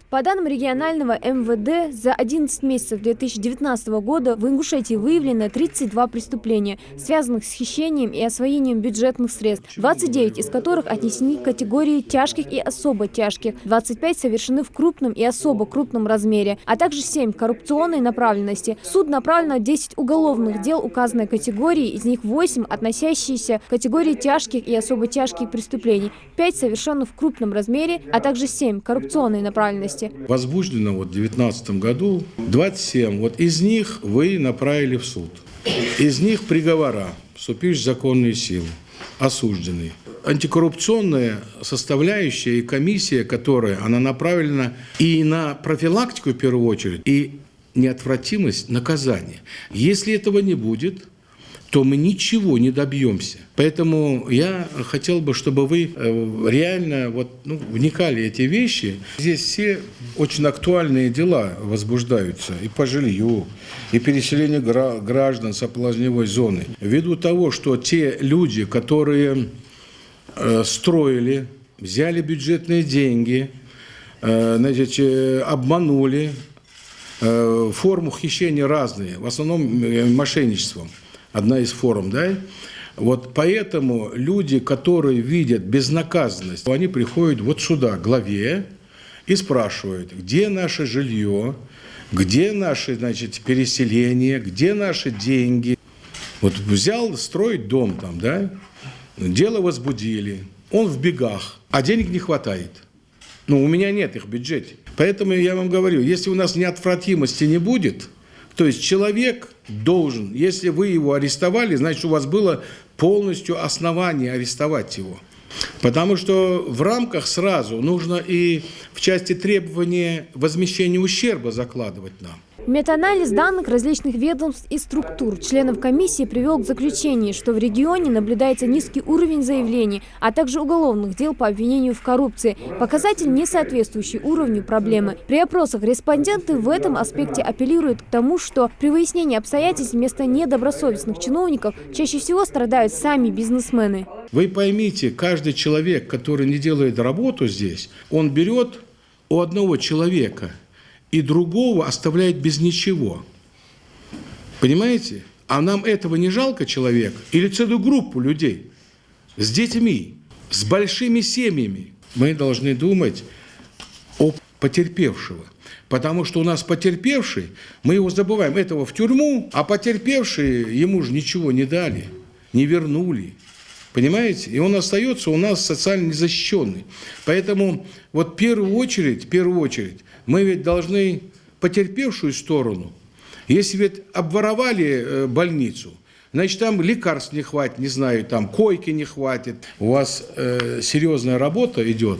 По данным регионального МВД, за 11 месяцев 2019 года в Ингушетии выявлено 32 преступления, связанных с хищением и освоением бюджетных средств, 29 из которых отнесены к категории тяжких и особо тяжких, 25 совершены в крупном и особо крупном размере, а также 7 коррупционной направленности. В суд направлено 10 уголовных дел указанной категории, из них 8 относящиеся к категории тяжких и особо тяжких преступлений, 5 совершены в крупном размере, а также 7 коррупционной направленности. Возбуждено в 2019 году 27. Вот из них вы направили в суд. Из них приговора, вступившие в законные силы, осужденные. Антикоррупционная составляющая и комиссия, которая она направлена и на профилактику в первую очередь, и неотвратимость наказания. Если этого не будет, то мы ничего не добьемся. Поэтому я хотел бы, чтобы вы реально вникали в эти вещи. Здесь все очень актуальные дела возбуждаются и по жилью, и переселение граждан с ополосневой зоны. Ввиду того, что те люди, которые строили, взяли бюджетные деньги, обманули, форму хищения разные, в основном мошенничеством. Одна из форм, да? Вот поэтому люди, которые видят безнаказанность, они приходят вот сюда, к главе, и спрашивают, где наше жилье, где наши, переселения, где наши деньги. Вот взял строить дом там, да? Дело возбудили, он в бегах, а денег не хватает. У меня нет их в бюджете. Поэтому я вам говорю, если у нас неотвратимости не будет, то есть человек должен, если вы его арестовали, значит, у вас было полностью основание арестовать его. Потому что в рамках сразу нужно и в части требования возмещения ущерба закладывать нам. Метаанализ данных различных ведомств и структур членов комиссии привел к заключению, что в регионе наблюдается низкий уровень заявлений, а также уголовных дел по обвинению в коррупции. Показатель, не соответствующий уровню проблемы. При опросах респонденты в этом аспекте апеллируют к тому, что при выяснении обстоятельств вместо недобросовестных чиновников чаще всего страдают сами бизнесмены. Вы поймите, каждый человек, который не делает работу здесь, он берет у одного человека и другого оставляет без ничего. Понимаете? А нам этого не жалко человека? Или целую группу людей с детьми, с большими семьями? Мы должны думать о потерпевшего. Потому что у нас потерпевший, мы его забываем, этого в тюрьму, а потерпевшие ему же ничего не дали, не вернули. Понимаете? И он остается у нас социально незащищенный. Поэтому вот в первую очередь, мы ведь должны потерпевшую сторону. Если ведь обворовали больницу, значит, там лекарств не хватит, не знаю, там койки не хватит. У вас серьезная работа идет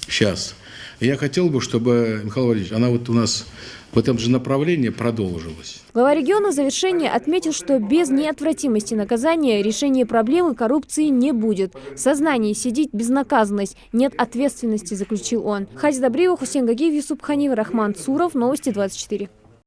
сейчас. Я хотел бы, чтобы, Михаил Владимирович, она вот у нас в этом же направлении продолжилась. Глава региона в завершении отметил, что без неотвратимости наказания решения проблемы коррупции не будет. В сознании сидит безнаказанность, нет ответственности, заключил он. Хади Добреева, Хусейн Гагиев, Юсуп Ханив, Рахман Цуров, Новости 24.